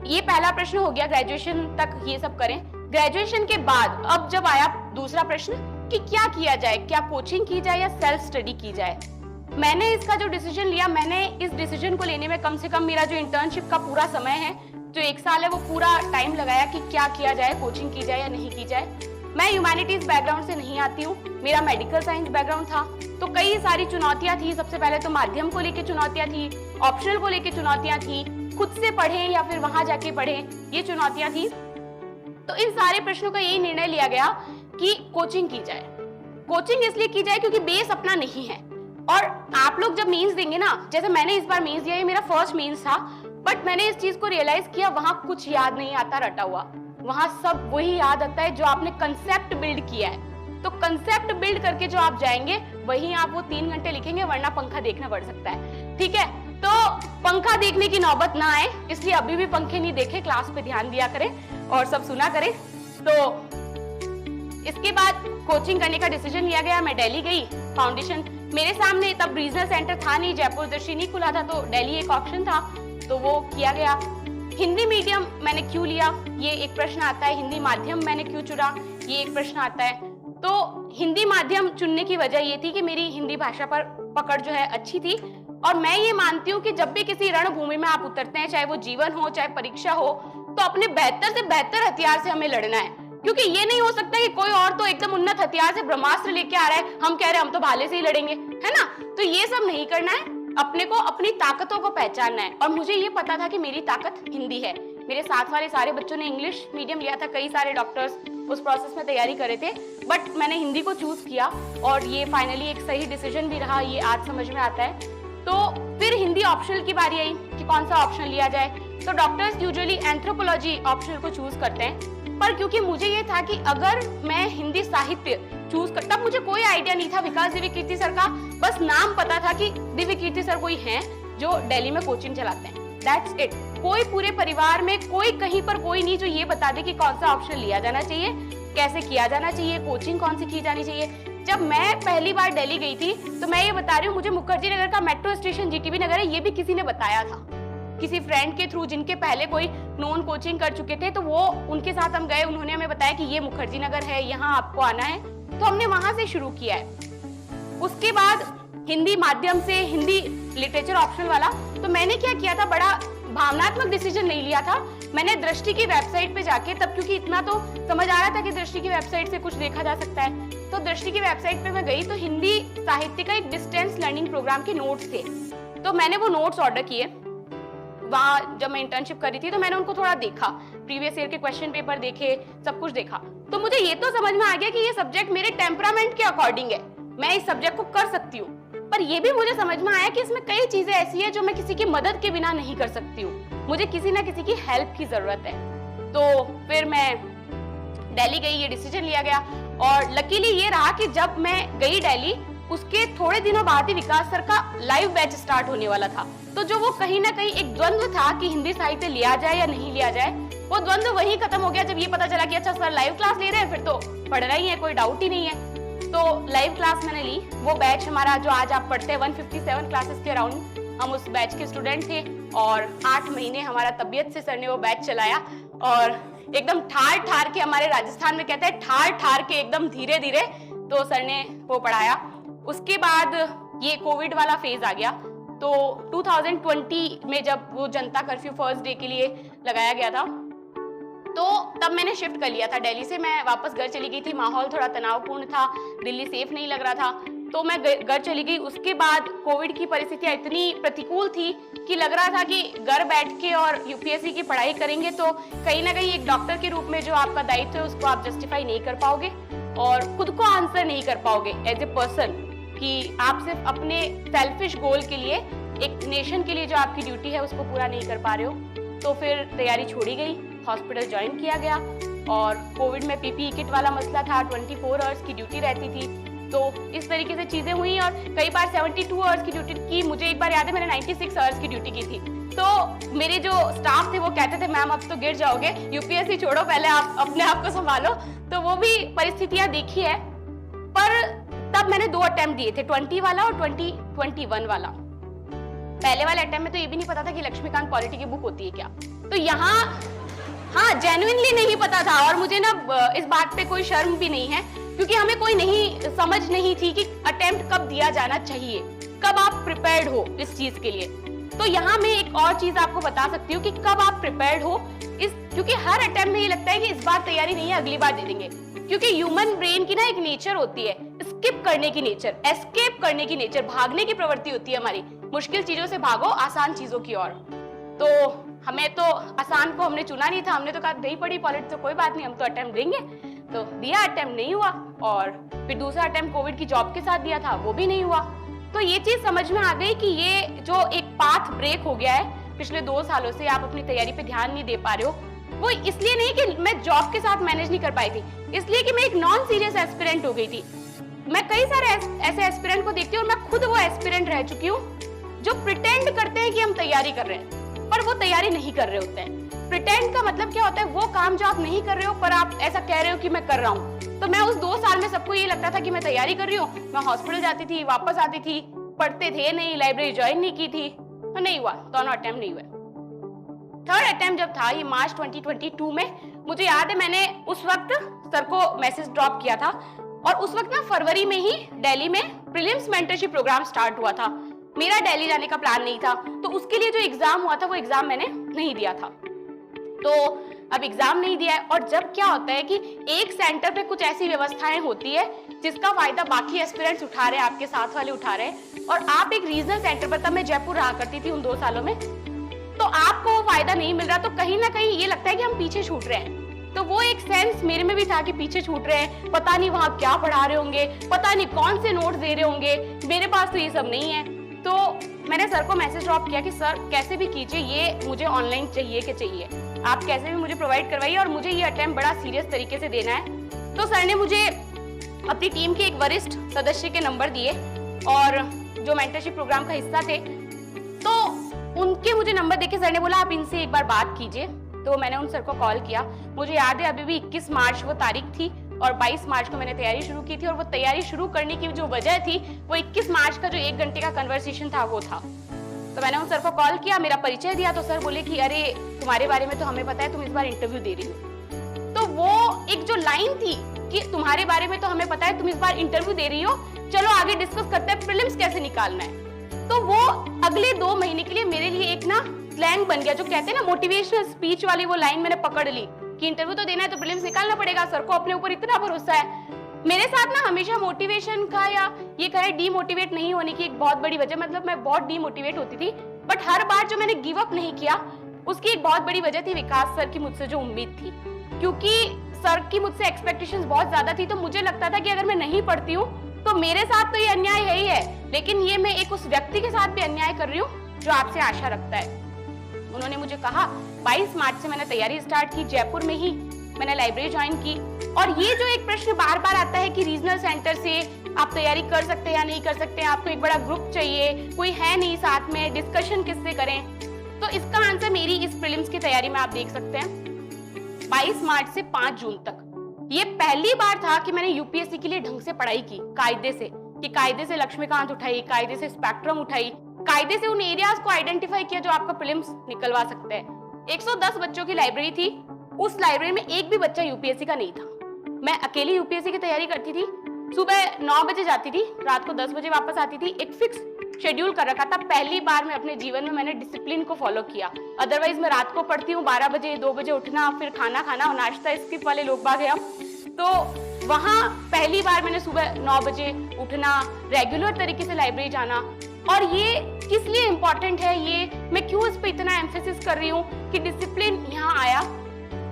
ये पहला प्रश्न हो गया, ग्रेजुएशन तक ये सब करें। ग्रेजुएशन के बाद अब जब आया दूसरा प्रश्न कि क्या किया जाए, क्या कोचिंग की जाए या सेल्फ स्टडी की जाए। मैंने इसका जो डिसीजन लिया, मैंने इस डिसीजन को लेने में कम से कम मेरा जो इंटर्नशिप का पूरा समय है, जो 1 साल है, वो पूरा टाइम लगाया कि क्या किया जाए, कोचिंग की जाए या नहीं की जाए। मैं ह्यूमैनिटीज बैकग्राउंड से नहीं आती हूँ, मेरा मेडिकल साइंस बैकग्राउंड था, तो कई सारी चुनौतियां थी। सबसे पहले तो माध्यम को लेके चुनौतियां थी, ऑप्शनल को लेके चुनौतियां थी, खुद से पढ़ें या फिर वहां जाके पढ़ें, ये चुनौतियां थी। तो इन सारे प्रश्नों का यही निर्णय लिया गया कि कोचिंग की जाए। कोचिंग इसलिए की जाए क्योंकि बेस अपना नहीं है, और आप लोग जब मीन्स देंगे ना, जैसे मैंने इस बार मीन्स दिया, ये मेरा फर्स्ट मीन्स था, बट मैंने इस चीज को रियलाइज किया वहां कुछ याद नहीं आता रटा हुआ, वहां सब वही याद आता है जो आपने कंसेप्ट बिल्ड किया है। तो कंसेप्ट बिल्ड करके जो आप जाएंगे वहीं आप वो 3 घंटे लिखेंगे, वरना पंखा देखना पड़ सकता है। ठीक है, तो पंखा देखने की नौबत ना आए, इसलिए अभी भी पंखे नहीं देखे, क्लास पे ध्यान दिया करें और सब सुना करें। तो इसके बाद कोचिंग करने का डिसीजन लिया गया। मैं दिल्ली गई, फाउंडेशन मेरे सामने, तब रीजनल सेंटर था नहीं, जयपुर दर्शी नहीं खुला था, तो दिल्ली एक ऑप्शन था, तो वो किया गया। हिंदी मीडियम मैंने क्यों लिया, ये एक प्रश्न आता है। हिंदी माध्यम मैंने क्यों चुना, ये एक प्रश्न आता है। तो हिंदी माध्यम चुनने की वजह ये थी कि मेरी हिंदी भाषा पर पकड़ जो है अच्छी थी, और मैं ये मानती हूँ कि जब भी किसी रणभूमि में आप उतरते हैं, चाहे वो जीवन हो चाहे परीक्षा हो, तो अपने बेहतर से बेहतर हथियार से हमें लड़ना है। क्योंकि ये नहीं हो सकता कि कोई और तो एकदम उन्नत हथियार से ब्रह्मास्त्र लेके आ रहा है, हम कह रहे हैं हम तो भाले से ही लड़ेंगे, है ना। तो ये सब नहीं करना है, अपने को अपनी ताकतों को पहचानना है। और मुझे ये पता था कि मेरी ताकत हिंदी है। मेरे साथ वाले सारे बच्चों ने इंग्लिश मीडियम लिया था, कई सारे डॉक्टर्स उस प्रोसेस में तैयारी कर रहे थे, बट मैंने हिंदी को चूज किया, और ये फाइनली एक सही डिसीजन भी रहा, ये आज समझ में आता है। तो फिर हिंदी ऑप्शनल की बारी आई कि कौन सा ऑप्शन लिया जाए। तो डॉक्टर्स यूजुअली एंथ्रोपोलॉजी ऑप्शनल को चूज करते हैं, पर क्योंकि मुझे ये था कि अगर मैं हिंदी साहित्य चूज कर, तब मुझे कोई आइडिया नहीं था विकास दिव्य कीर्ति सर का, बस नाम पता था कि दिव्य कीर्ति सर कोई हैं जो दिल्ली में कोचिंग चलाते हैं, दैट्स इट। कोई पूरे परिवार में कोई कहीं पर कोई नहीं जो ये बता दे कि कौन सा ऑप्शन लिया जाना चाहिए, कैसे किया जाना चाहिए, कोचिंग कौन सी की जानी चाहिए। जब मैं पहली बार दिल्ली गई थी, तो मैं ये बता रही हूँ, मुझे मुखर्जी नगर का मेट्रो स्टेशन जीटीबी नगर है, ये भी किसी ने बताया था, किसी फ्रेंड के थ्रू, जिनके पहले कोई नॉन कोचिंग कर चुके थे, तो वो उनके साथ हम गए, उन्होंने हमें बताया कि ये मुखर्जी नगर है, यहाँ आपको आना है, तो हमने वहां से शुरू किया है। उसके बाद हिंदी माध्यम से हिंदी लिटरेचर ऑप्शनल वाला, तो मैंने क्या किया था, बड़ा भावनात्मक डिसीजन नहीं लिया था। मैंने दृष्टि की वेबसाइट पे जाके, तब क्योंकि इतना तो समझ आ रहा था कि दृष्टि की वेबसाइट से कुछ देखा जा सकता है, तो दृष्टि की वेबसाइट पे मैं गई, तो हिंदी साहित्य का एक डिस्टेंस लर्निंग प्रोग्राम के नोट्स थे, तो मैंने वो नोट्स ऑर्डर किए। वहां जब मैं इंटर्नशिप कर रही थी, तो मैंने उनको थोड़ा देखा, प्रीवियस ईयर के क्वेश्चन पेपर देखे, सब कुछ देखा, तो मुझे ये तो समझ में आ गया कि ये सब्जेक्ट मेरे टेम्परामेंट के अकॉर्डिंग है, मैं इस सब्जेक्ट को कर सकती हूँ। पर ये भी मुझे समझ में आया कि इसमें कई चीजें ऐसी है जो मैं किसी की मदद के बिना नहीं कर सकती हूँ, मुझे किसी ना किसी की हेल्प की जरूरत है। तो फिर मैं दिल्ली गई, ये डिसीजन लिया गया, और लकीली ये रहा कि जब मैं गई दिल्ली, उसके थोड़े दिनों बाद ही विकास सर का लाइव बैच स्टार्ट होने वाला था। तो जो वो कहीं ना कहीं एक द्वंद्व था कि हिंदी साहित्य लिया जाए या नहीं लिया जाए, वो द्वंद्व वही खत्म हो गया जब ये पता चला कि अच्छा सर लाइव क्लास ले रहे हैं, फिर तो पढ़ना ही है, कोई डाउट ही नहीं है। तो लाइव क्लास मैंने ली। वो बैच हमारा जो आज आप पढ़ते हैं 157 क्लासेस के अराउंड, हम उस बैच के स्टूडेंट थे, और 8 महीने हमारा तबियत से सर ने वो बैच चलाया, और एकदम ठार ठार के, हमारे राजस्थान में कहते हैं ठार ठार के, एकदम धीरे धीरे तो सर ने वो पढ़ाया। उसके बाद ये कोविड वाला फेज आ गया, तो 2020 में जब वो जनता कर्फ्यू फर्स्ट डे के लिए लगाया गया था, तो तब मैंने शिफ्ट कर लिया था दिल्ली से, मैं वापस घर चली गई थी। माहौल थोड़ा तनावपूर्ण था, दिल्ली सेफ नहीं लग रहा था, तो मैं घर चली गई। उसके बाद कोविड की परिस्थितियां इतनी प्रतिकूल थी कि लग रहा था कि घर बैठ के और यूपीएससी की पढ़ाई करेंगे तो कहीं ना कहीं एक डॉक्टर के रूप में जो आपका दायित्व है उसको आप जस्टिफाई नहीं कर पाओगे, और खुद को आंसर नहीं कर पाओगे एज ए पर्सन, कि आप सिर्फ अपने सेल्फिश गोल के लिए, एक नेशन के लिए जो आपकी ड्यूटी है उसको पूरा नहीं कर पा रहे हो। तो फिर तैयारी छोड़ी गई, हॉस्पिटल ज्वाइन किया गया, और कोविड में पीपीई किट वाला मसला था, 24 आवर्स की ड्यूटी रहती थी, तो इस तरीके से चीजें हुई, और कई बार 72 आवर्स की ड्यूटी की। मुझे एक बार याद है मैंने 96 आवर्स की ड्यूटी की थी। तो मेरे जो स्टाफ थे वो कहते थे मैम अब तो गिर जाओगे, यूपीएससी छोड़ो, पहले आप अपने आप को संभालो। तो वो भी परिस्थितियां देखी है, पर तब मैंने 2 अटेम्प्ट दिए थे, 20 वाला और 2021 वाला। पहले वाले अटेम्प्ट में तो ये भी नहीं पता था कि लक्ष्मीकांत पॉलिटी की बुक होती है क्या। तो यहाँ हाँ जेन्युइनली नहीं पता था, और मुझे ना इस बात पे कोई शर्म भी नहीं है, क्योंकि हमें कोई समझ नहीं थी कि अटेम्प्ट कब दिया जाना चाहिए, कब आप प्रिपेयर्ड हो इस चीज के लिए। तो यहाँ मैं एक और चीज आपको बता सकती हूँ कि कब आप प्रिपेयर्ड हो क्योंकि हर अटेम्प्ट में ये लगता है कि इस बार तैयारी नहीं है, अगली बार दे देंगे, क्योंकि ह्यूमन ब्रेन की ना एक नेचर होती है स्किप करने की नेचर, एस्केप करने की नेचर, भागने की प्रवृत्ति होती है हमारी। मुश्किल चीजों से भागो आसान चीजों की ओर। तो हमें तो आसान को हमने चुना नहीं था, हमने तो कहा नहीं पड़ी पॉलिटिक्स तो कोई बात नहीं, हम तो अटेम्प्ट देंगे। तो दिया, अटेम्प्ट नहीं हुआ, और फिर दूसरा अटेम्प्ट कोविड की जॉब के साथ दिया था, वो भी नहीं हुआ। तो ये चीज समझ में आ गई कि ये जो एक पाथ ब्रेक हो गया है पिछले 2 सालों से, आप अपनी तैयारी पे ध्यान नहीं दे पा रहे हो, वो इसलिए नहीं कि मैं जॉब के साथ मैनेज नहीं कर पाई थी, इसलिए कि मैं एक नॉन सीरियस एस्पिरेंट हो गई थी। मैं कई सारे ऐसे एस्पिरेंट को देखती हूँ, और मैं खुद वो एस्पिरेंट रह चुकी हूँ जो प्रिटेंड करते हैं कि हम तैयारी कर रहे हैं, पर वो तैयारी नहीं कर रहे होते हैं। प्रिटेंड का मतलब क्या होता है, वो काम जो आप नहीं कर रहे हो पर आप ऐसा कह रहे हो कि मैं कर रहा हूँ। तो मैं उस 2 साल में सबको ये लगता था कि मैं तैयारी कर रही हूँ, मैं हॉस्पिटल जाती थी, वापस आती थी, पढ़ते थे नहीं, लाइब्रेरी ज्वाइन नहीं की थी, तो नहीं हुआ, दोनों अटेम्प्ट नहीं हुए। थर्ड अटेम्प्ट जब था, ये मार्च 2022 में, मुझे याद है मैंने उस वक्त सर को मैसेज ड्रॉप किया था, और उस वक्त ना फरवरी में ही दिल्ली में प्रीलिम्स मेंटरशिप प्रोग्राम स्टार्ट हुआ था। मेरा दिल्ली जाने का प्लान नहीं था, तो उसके लिए जो एग्जाम हुआ था वो एग्जाम मैंने नहीं दिया था। तो अब एग्जाम नहीं दिया है, और जब क्या होता है कि एक सेंटर पे कुछ ऐसी व्यवस्थाएं होती है जिसका फायदा बाकी एस्पिरेंट्स उठा रहे हैं, आपके साथ वाले उठा रहे हैं, और आप एक रीजनल सेंटर पर, तब मैं जयपुर रहा करती थी उन 2 सालों में, तो आपको वो फायदा नहीं मिल रहा, तो कहीं ना कहीं ये लगता है कि हम पीछे छूट रहे हैं। तो वो एक सेंस मेरे में भी था कि पीछे छूट रहे हैं, पता नहीं वहां क्या पढ़ा रहे होंगे, पता नहीं कौन से नोट्स दे रहे होंगे, मेरे पास तो ये सब नहीं है। तो मैंने सर को मैसेज ड्रॉप किया कि सर कैसे भी कीजिए, ये मुझे ऑनलाइन चाहिए कि चाहिए, आप कैसे भी मुझे प्रोवाइड करवाइए, और मुझे ये अटेम्प्ट बड़ा सीरियस तरीके से देना है। तो सर ने मुझे अपनी टीम के एक वरिष्ठ सदस्य के नंबर दिए, और जो मेंटरशिप प्रोग्राम का हिस्सा थे, तो उनके मुझे नंबर देके सर ने बोला आप इनसे एक बार बात कीजिए। तो मैंने उन सर को कॉल किया, मुझे याद है अभी भी 21 मार्च वो तारीख थी, और 22 मार्च को मैंने तैयारी शुरू की थी, और वो तैयारी शुरू करने की जो वजह थी वो 21 मार्च का जो 1 घंटे का कन्वर्सेशन था वो था। तो मैंने उन सर को कॉल किया, मेरा परिचय दिया, तो सर बोले कि अरे तुम्हारे बारे में तो हमें पता है, तुम इस बार इंटरव्यू दे रही हो। तो वो एक जो लाइन थी कि तुम्हारे बारे में तो हमें पता है, तुम इस बार इंटरव्यू दे रही हो, चलो आगे डिस्कस करते हैं प्रीलिम्स कैसे निकालना है। तो वो अगले 2 महीने के लिए मेरे लिए एक ना स्लैंग बन गया, जो कहते हैं ना मोटिवेशनल स्पीच वाली, वो लाइन मैंने पकड़ ली कि इंटरव्यू तो देना है तो प्रीलिम्स निकालना पड़ेगा। सर को अपने ऊपर इतना भरोसा है। मेरे साथ ना हमेशा मोटिवेशन का, या ये कहे डीमोटिवेट नहीं होने की एक बहुत बड़ी वजह, मतलब मैं बहुत डीमोटिवेट होती थी, बट हर बार जो मैंने गिव अप नहीं किया, उसकी एक बहुत बड़ी वजह थी विकास सर की मुझसे जो उम्मीद थी, क्योंकि सर की मुझसे एक्सपेक्टेशंस बहुत ज्यादा थी। तो मुझे लगता था कि अगर मैं नहीं पढ़ती हूँ तो मेरे साथ तो ये अन्याय है ही है, लेकिन ये मैं एक उस व्यक्ति के साथ भी अन्याय कर रही हूँ जो आपसे आशा रखता है। उन्होंने मुझे कहा, 22 मार्च से मैंने तैयारी स्टार्ट की, जयपुर में ही मैंने लाइब्रेरी ज्वाइन की। और ये जो एक प्रश्न बार बार आता है कि रीजनल सेंटर से आप तैयारी कर सकते हैं या नहीं कर सकते, आपको एक बड़ा ग्रुप चाहिए, कोई है नहीं साथ में, डिस्कशन किससे करें, तो इसका आंसर मेरी इस प्रीलिम्स की तैयारी में आप देख सकते हैं। 22 मार्च से 5 जून तक ये पहली बार था कि मैंने यूपीएससी के लिए ढंग से पढ़ाई की, कायदे से, कि कायदे से लक्ष्मीकांत उठाई, कायदे से स्पेक्ट्रम उठाई, कायदे से उन एरियाज को आइडेंटिफाई किया जो आपका प्रीलिम्स निकलवा सकते हैं। 110 बच्चों की लाइब्रेरी थी, उस लाइब्रेरी में एक भी बच्चा यूपीएससी का नहीं था। मैं अकेली यूपीएससी की तैयारी करती थी, सुबह 9 बजे जाती थी, रात को 10 बजे वापस आती थी, एक फिक्स शेड्यूल कर रखा था। पहली बार मैं अपने जीवन में मैंने डिसिप्लिन को फॉलो किया। अदरवाइज मैं रात को पढ़ती हूँ, 12 बजे 2 बजे उठना, फिर खाना खाना और नाश्ता, स्किप वाले लोग बाग हैं हम। तो वहाँ पहली बार मैंने सुबह 9 बजे उठना, रेगुलर तरीके से लाइब्रेरी जाना। और ये किस लिए इम्पोर्टेंट है, ये मैं क्यों इस पे इतना एम्फेसिस कर रही हूँ कि डिसिप्लिन यहाँ आया,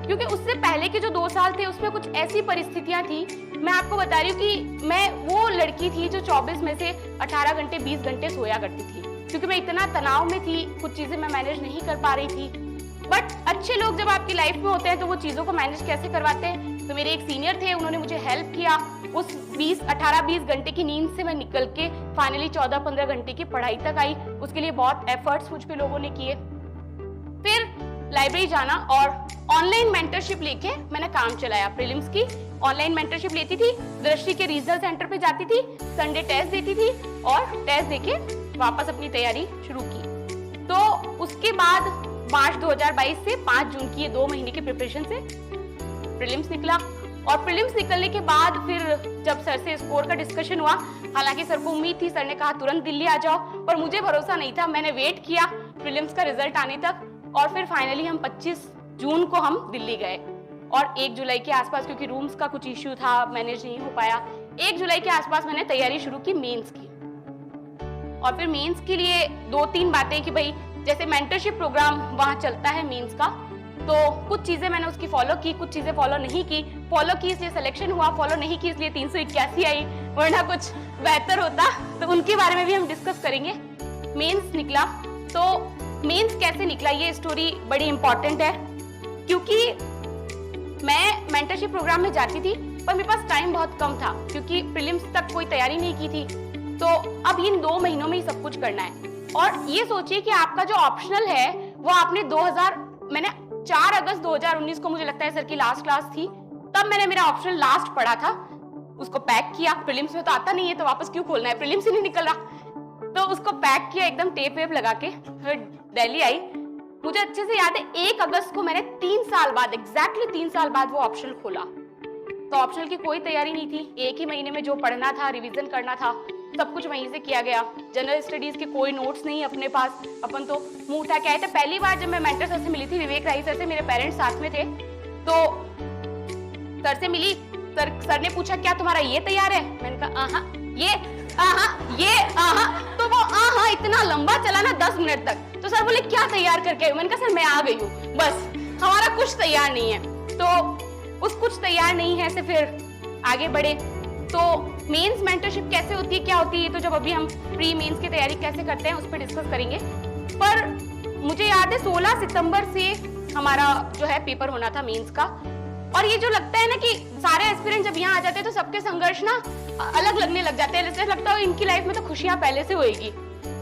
क्योंकि उससे पहले के जो 2 साल थे उसमें कुछ ऐसी परिस्थितियां थी। मैं आपको बता रही हूँ कि मैं वो लड़की थी जो 24 में से 18 घंटे 20 घंटे सोया करती थी, क्योंकि मैं इतना तनाव में थी, कुछ चीजें मैं मैनेज नहीं कर पा रही थी। बट अच्छे लोग जब आपकी लाइफ में होते हैं तो वो चीजों को मैनेज कैसे करवाते हैं। तो मेरे एक सीनियर थे, उन्होंने मुझे हेल्प किया। उस 18-20 घंटे की नींद से मैं निकल के फाइनली 14-15 घंटे की पढ़ाई तक आई। उसके लिए बहुत एफर्ट्स मुझ पे लोगों ने किए। फिर लाइब्रेरी जाना और ऑनलाइन मेंटरशिप लेके मैंने काम चलाया। प्रीलिम्स की ऑनलाइन मेंटरशिप लेती थी, दृष्टि के रीजनल सेंटर पे जाती थी, संडे टेस्ट देती थी और टेस्ट देके वापस अपनी तैयारी शुरू की। तो उसके बाद मार्च 2022 से 5 जून की ये 2 महीने की प्रिपरेशन से प्रीलिम्स निकला, और प्रीलिम्स निकलने के बाद फिर जब सर से स्कोर का डिस्कशन हुआ, हालांकि सर को उम्मीद थी, सर ने कहा तुरंत दिल्ली आ जाओ, पर मुझे भरोसा नहीं था। मैंने वेट किया प्रीलिम्स का रिजल्ट आने तक, और फिर फाइनली हम 25 जून को हम दिल्ली गए, और 1 जुलाई के आसपास, क्योंकि रूम्स का कुछ इश्यू था, मैनेज नहीं हो पाया, 1 जुलाई के आसपास मैंने तैयारी शुरू की मेंस की। और फिर मेंस के लिए 2-3 बातें कि भाई जैसे मेंटरशिप प्रोग्राम वहां चलता है मेंस का, तो कुछ चीजें मैंने उसकी फॉलो की, कुछ चीजें फॉलो नहीं की। फॉलो की इसलिए सिलेक्शन हुआ, फॉलो नहीं की इसलिए 381 आई, वरना कुछ बेहतर होता। तो उनके बारे में भी हम डिस्कस करेंगे। मेंस निकला, तो मेंस कैसे निकला ये स्टोरी बड़ी इंपॉर्टेंट है, क्योंकि मैं मेंटरशिप प्रोग्राम में जाती थी पर मेरे पास टाइम बहुत कम था, क्योंकि प्रीलिम्स तक कोई तैयारी नहीं की थी। तो अब इन 2 महीनों में ही सब कुछ करना है। और ये सोचिए कि आपका जो ऑप्शनल है वो आपने मैंने 4 अगस्त 2019 को, मुझे लगता है सर की लास्ट क्लास थी, तब मैंने मेरा ऑप्शनल लास्ट पढ़ा था, उसको पैक किया। प्रीलिम्स में तो आता नहीं है, तो वापस क्यों खोलना है, प्रीलिम्स ही नहीं निकल रहा, तो उसको पैक किया एकदम टेप वेप लगा के, फिर दिल्ली आई। मुझे अच्छे से याद है 1 अगस्त को मैंने 3 साल बाद, एग्जैक्टली 3 साल बाद वो ऑप्शनल खोला। तो ऑप्शनल की कोई तैयारी नहीं थी, 1 ही महीने में जो पढ़ना था, रिवीजन करना था, सब कुछ वहीं से किया गया। जनरल स्टडीज के कोई नोट्स नहीं अपने पास, अपन तो मुंह उठा के आए थे। पहली बार जब मैं मेंटर सर से मिली थी, विवेक राही सर से, मेरे पेरेंट्स साथ में थे, तो सर से मिली, सर ने पूछा क्या तुम्हारा ये तैयार है, मैंने कहा आहा, ये आहा, तो वो आहा इतना लंबा चला ना 10 मिनट तक। तो सर बोले क्या तैयार करके आई? मैंने कहा सर मैं आ गई हूँ, बस हमारा कुछ तैयार नहीं है। तो उस कुछ तैयार नहीं है से फिर आगे बढ़े। तो मेंस मेंटरशिप कैसे होती है, क्या होती है, ये तो जब अभी हम प्री मेंस की तैयारी कैसे करते हैं उस पर डिस्कस करेंगे। पर मुझे याद है 16 सितंबर से हमारा जो है पेपर होना था मेंस का, और ये जो लगता है ना कि सारे एस्पिरेंट जब यहाँ आ जाते हैं तो सबके संघर्ष ना अलग लगने लग जाते हैं, जैसे लगता है इनकी लाइफ में तो खुशियां पहले से होएगी।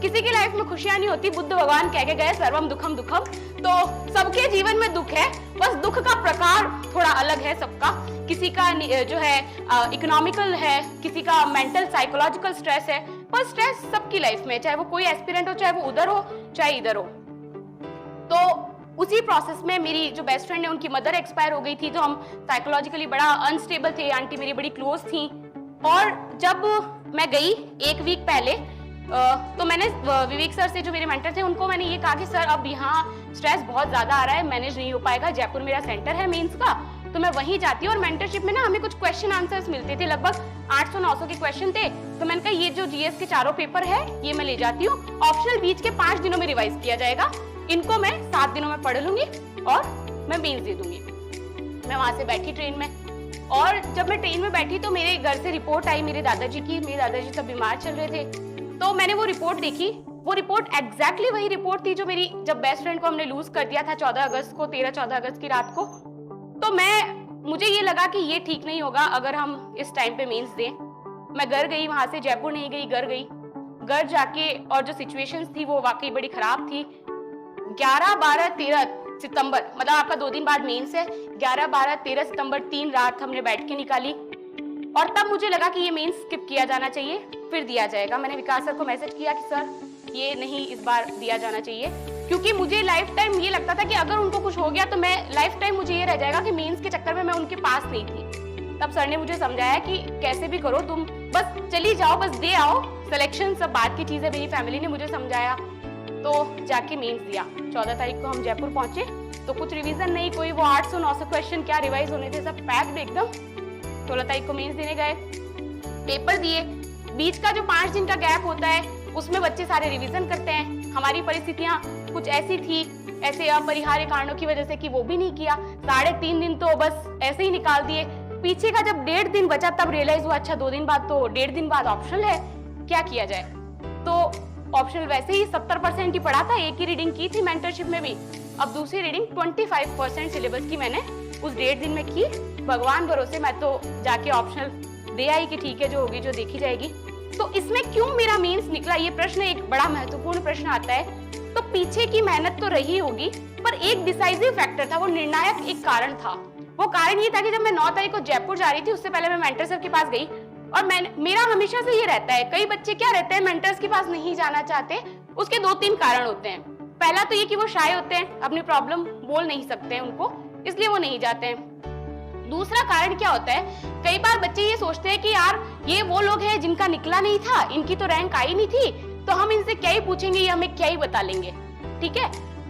किसी की लाइफ में खुशियां नहीं होती। बुद्ध भगवान कह के गए सर्वम दुखम दुखम, तो सबके जीवन में दुख है, बस दुख का प्रकार थोड़ा अलग है सबका। किसी का जो है इकोनॉमिकल है, किसी का मेंटल साइकोलॉजिकल स्ट्रेस है, पर स्ट्रेस सबकी लाइफ में, चाहे वो कोई एस्पिरेंट हो, चाहे वो उधर हो चाहे इधर हो। तो उसी प्रोसेस में मेरी जो बेस्ट फ्रेंड है उनकी मदर एक्सपायर हो गई थी, तो हम साइकोलॉजिकली बड़ा अनस्टेबल थे। आंटी मेरी बड़ी क्लोज थी, और जब मैं गई 1 वीक पहले, तो मैंने विवेक सर से, जो मेरे मेंटर थे, उनको मैंने ये कहा कि सर अब यहाँ स्ट्रेस बहुत ज्यादा आ रहा है, मैनेज नहीं हो पाएगा, जयपुर मेरा सेंटर है मेंस का, तो मैं वहीं जाती हूँ। और मेंटरशिप में ना हमें कुछ क्वेश्चन आंसर्स मिलते थे, लगभग 800-900 के क्वेश्चन थे। तो मैंने कहा ये जो जीएस के 4 पेपर है ये मैं ले जाती हूँ, ऑप्शनल बीच के 5 दिनों में रिवाइज किया जाएगा, इनको मैं 7 दिनों में पढ़ लूंगी और मैं मेंस दे दूंगी। मैं वहां से बैठी ट्रेन में, और जब मैं ट्रेन में बैठी तो मेरे घर से रिपोर्ट आई मेरे दादाजी की। मेरे दादाजी तब बीमार चल रहे थे, तो मैंने वो रिपोर्ट देखी। वो रिपोर्ट एग्जैक्टली वही रिपोर्ट थी जो मेरी, जब बेस्ट फ्रेंड को हमने लूज कर दिया था 14 अगस्त को, 13-14 अगस्त की रात को। तो मुझे ये लगा कि ये ठीक नहीं होगा अगर हम इस टाइम पे मेंस दें। मैं घर गई, वहां से जयपुर नहीं गई, घर गई। घर जाके, और जो सिचुएशंस थी वो वाकई बड़ी खराब थी। 11, 12, 13 सितंबर, मतलब आपका 2 दिन बाद मेंस है, 11, 12, 13 सितंबर 3 रात हमने बैठ के निकाली, और तब मुझे लगा कि ये मेंस स्किप किया जाना चाहिए, फिर दिया जाएगा। मैंने विकास सर को मैसेज किया कि सर ये नहीं, इस बार दिया जाना चाहिए, क्योंकि मुझे लाइफ टाइम ये लगता था कि अगर उनको कुछ हो गया तो मैं लाइफ टाइम, मुझे ये रह जाएगा कि मेंस के चक्कर में मैं उनके पास नहीं थी। तब सर ने मुझे समझाया कि कैसे भी करो, तुम बस चली जाओ, बस दे आओ, सिलेक्शन सब बात की चीज है। मेरी फैमिली ने मुझे समझाया, तो जाके मेंस दिया। 14 तारीख को हम जयपुर पहुंचे, तो कुछ रिवीजन नहीं, कोई वो 800-900 क्वेश्चन क्या रिवाइज होने थे, सब पैक्ड एकदम। 16 तारीख को मेंस देने गए, पेपर दिए। बीच का जो 5 दिन का गैप होता है उसमें बच्चे सारे रिवीजन करते हैं। हमारी परिस्थितियां कुछ ऐसी थी, ऐसे अपरिहार्य कारणों की वजह से, कि वो भी नहीं किया। 3.5 दिन तो बस ऐसे ही निकाल दिए। पीछे का जब 1.5 दिन बचा तब रियलाइज हुआ, अच्छा 2 दिन बाद तो 1.5 दिन बाद ऑप्शनल है, क्या किया जाए। तो ऑप्शनल वैसे ही 70% ही पढ़ा था, एक ही रीडिंग की थी मेंटरशिप में भी। अब दूसरी रीडिंग 25% सिलेबस की मैंने उस 1.5 दिन में की। भगवान भरोसे मैं तो जाके ऑप्शनल दे आई कि ठीक है, जो होगी जो देखी जाएगी। तो इसमें क्यों मेरा मेंस निकला, ये प्रश्न एक बड़ा महत्वपूर्ण प्रश्न आता है। तो पीछे की मेहनत तो रही होगी, पर एक डिसाइसिव फैक्टर था, वो निर्णायक एक कारण था। वो कारण ये था कि जब मैं 9 तारीख को जयपुर जा रही थी, उससे पहले मैं मेंटर सर के पास गई, और मेरा हमेशा से ये रहता है, कई बच्चे क्या रहते हैं, मेंटर्स के पास नहीं जाना चाहते, उसके 2-3 कारण होते हैं। पहला तो ये कि वो शाय होते हैं, अपनी प्रॉब्लम बोल नहीं सकते हैं उनको, इसलिए वो नहीं जाते हैं। दूसरा कारण क्या होता है, कई बार बच्चे ये सोचते हैं कि यार ये वो लोग हैं जिनका निकला नहीं था, इनकी तो रैंक आई नहीं थी, तो हम इनसे क्या ही पूछेंगे, ये हमें क्या ही बता लेंगे, ठीक है।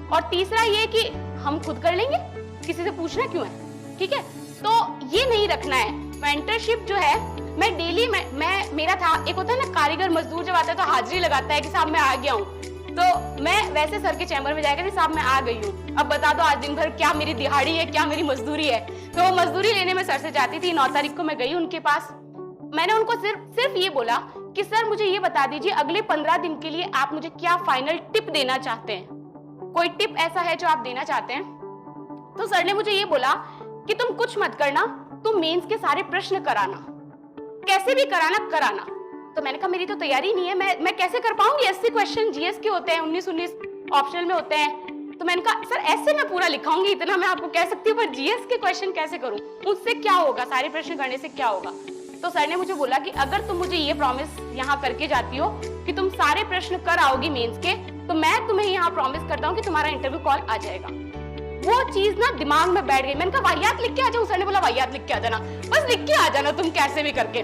और तीसरा ये कि हम खुद कर लेंगे, किसी से पूछना क्यों है, ठीक है। तो ये नहीं रखना है। मेंटरशिप जो है, मैं डेली मैं मेरा था, एक होता है ना कारीगर मजदूर जब आता है तो हाजिरी लगाता है कि साहब मैं आ गया हूँ, तो मैं वैसे सर के चैम्बर में जाकर साहब मैं आ गई हूँ, अब बता दो आज दिन भर क्या मेरी दिहाड़ी है, क्या मेरी मजदूरी है। तो वो मजदूरी लेने में सर से जाती थी। 9 तारीख को मैं गई उनके पास, मैंने उनको सिर्फ ये बोला कि सर मुझे ये बता दीजिए अगले 15 दिन के लिए आप मुझे क्या फाइनल टिप देना चाहते हैं, कोई टिप ऐसा है जो आप देना चाहते हैं। तो सर ने मुझे ये बोला कि तुम कुछ मत करना, तुम मेंस के सारे प्रश्न कराना, कैसे भी कराना। तो मैंने कहा मेरी तो तैयारी नहीं है, मैं कैसे कर पाऊंगी, 80 क्वेश्चन जीएस के होते हैं, 19 ऑप्शनल में होते हैं। तो मैंने कहा सर ऐसे मैं पूरा लिखाऊंगी, इतना मैं आपको कह सकती हूँ, पर जीएस के क्वेश्चन कैसे करूं, उससे क्या होगा, सारे प्रश्न करने से क्या होगा। तो सर ने मुझे बोला कि अगर तुम मुझे ये प्रॉमिस यहाँ करके जाती हो कि तुम सारे प्रश्न कर आओगी मेंस के, तो मैं तुम्हें यहाँ प्रॉमिस करता हूँ कि तुम्हारा इंटरव्यू कॉल आ जाएगा। वो चीज ना दिमाग में बैठ गई। मैंने कहा वाहियात लिख के आ जाओ, सर ने बोला वाहियात लिख के आ जाना, बस लिख के आ जाना तुम कैसे भी करके।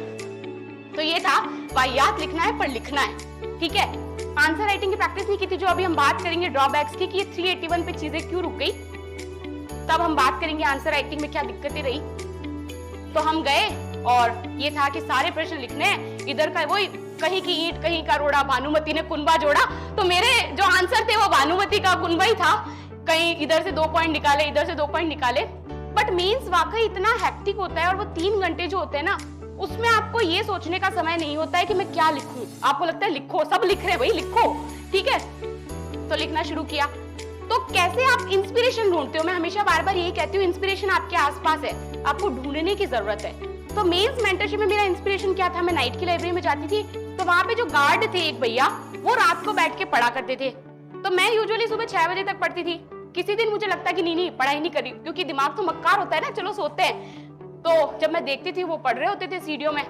तो ये था, वाहियात लिखना है पर लिखना है, ठीक है। आंसर राइटिंग की प्रैक्टिस नहीं की थी, जो अभी हम बात करेंगे ड्रॉबैक्स की कि ये 381 पे चीजें क्यों रुक गई, तब हम बात करेंगे आंसर राइटिंग में क्या दिक्कतें रही। तो हम गए और ये था कि सारे प्रश्न लिखने हैं, इधर का वही कहीं की ईंट कहीं का रोड़ा, भानुमति ने कुनबा जोड़ा, तो मेरे जो आंसर थे वो भानुमति का कुनबा ही था, कहीं इधर से 2 पॉइंट निकाले, इधर से 2 पॉइंट निकाले। बट मेंस वाकई इतना हेक्टिक होता है, और वो 3 घंटे जो होते हैं ना, उसमें आपको ये सोचने का समय नहीं होता है कि मैं क्या लिखूं। आपको लगता है लिखो, सब लिख रहे हैं भाई लिखो, ठीक है। तो लिखना शुरू किया। तो कैसे आप इंस्पिरेशन ढूंढते हो, मैं हमेशा बार बार यही कहती हूँ, इंस्पिरेशन आपके आसपास है, आपको ढूंढने की जरूरत है। तो मेंस मेंटरशिप में मेरा इंस्पिरेशन क्या था, मैं नाइट की लाइब्रेरी में जाती थी, तो वहां पे जो गार्ड थे एक भैया, वो रात को बैठ के पढ़ा करते थे। तो मैं यूजुअली सुबह 6 बजे तक पढ़ती थी। किसी दिन मुझे लगता कि नहीं पढ़ाई नहीं करी, क्योंकि दिमाग तो मक्कार होता है ना, चलो सोते हैं। तो जब मैं देखती थी वो पढ़ रहे होते थे सीढ़ियों में,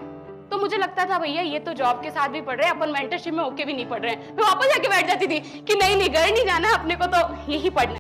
तो मुझे लगता था भैया ये तो जॉब के साथ भी पढ़ रहे हैं, अपन मेंटरशिप में होके भी नहीं पढ़ रहे हैं। मैं वापस जाके बैठ जाती थी कि नहीं घर नहीं जाना, अपने को तो यही पढ़ना है।